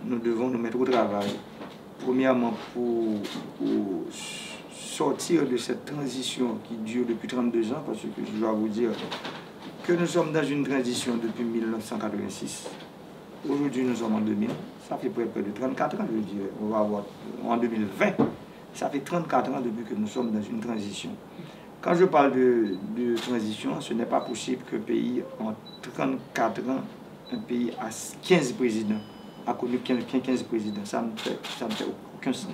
nous devons nous mettre au travail. Premièrement, pour sortir de cette transition qui dure depuis 32 ans, parce que je dois vous dire que nous sommes dans une transition depuis 1986. Aujourd'hui, nous sommes en 2000. Ça fait près de 34 ans, je dirais. On va avoir en 2020. Ça fait 34 ans depuis que nous sommes dans une transition. Quand je parle de transition, ce n'est pas possible qu'un pays, en 34 ans, un pays à 15 présidents, a connu 15 présidents. Ça ne me fait aucun sens.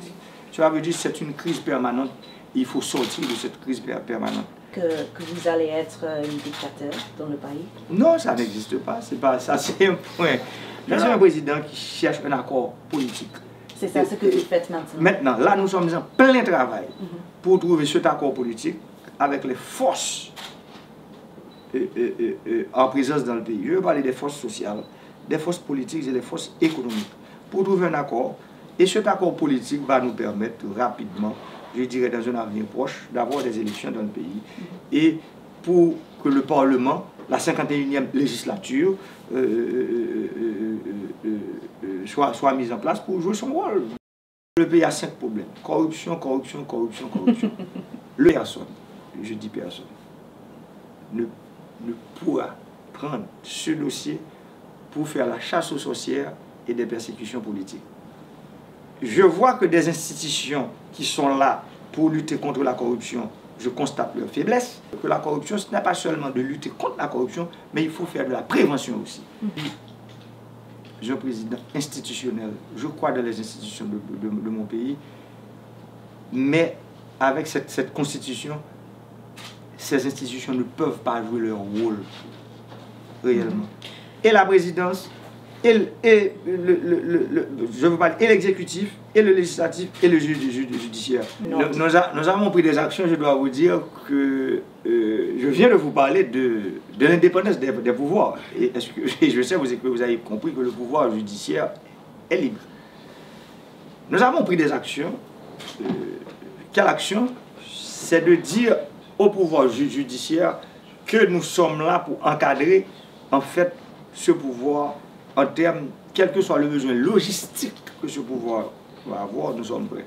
Cela veut dire que c'est une crise permanente. Il faut sortir de cette crise permanente. Que vous allez être un dictateur dans le pays? Non, ça n'existe pas. C'est pas ça, c'est un point. Je suis un président qui cherche un accord politique. C'est ça ce que vous faites maintenant? Maintenant, là, nous sommes en plein travail pour trouver cet accord politique avec les forces en présence dans le pays. Je veux parler des forces sociales, des forces politiques et des forces économiques pour trouver un accord. Et cet accord politique va nous permettre rapidement, je dirais dans un avenir proche, d'avoir des élections dans le pays. Et pour que le Parlement, la 51e législature, soit mise en place pour jouer son rôle. Le pays a 5 problèmes. Corruption, corruption, corruption, corruption. Le personne, je dis personne, ne pourra prendre ce dossier pour faire la chasse aux sorcières et des persécutions politiques. Je vois que des institutions qui sont là pour lutter contre la corruption, je constate leur faiblesse. Que la corruption, ce n'est pas seulement de lutter contre la corruption, mais il faut faire de la prévention aussi. Je suis un président institutionnel, je crois dans les institutions de mon pays, mais avec cette constitution, ces institutions ne peuvent pas jouer leur rôle réellement. Et la présidence, je veux parler, et l'exécutif, et le législatif, et le judiciaire. Nous avons pris des actions, je dois vous dire que je viens de vous parler de l'indépendance des pouvoirs. Et je sais que vous avez compris que le pouvoir judiciaire est libre. Nous avons pris des actions. Quelle action? C'est de dire au pouvoir judiciaire que nous sommes là pour encadrer en fait ce pouvoir en termes, quel que soit le besoin logistique que ce pouvoir va avoir, nous sommes prêts.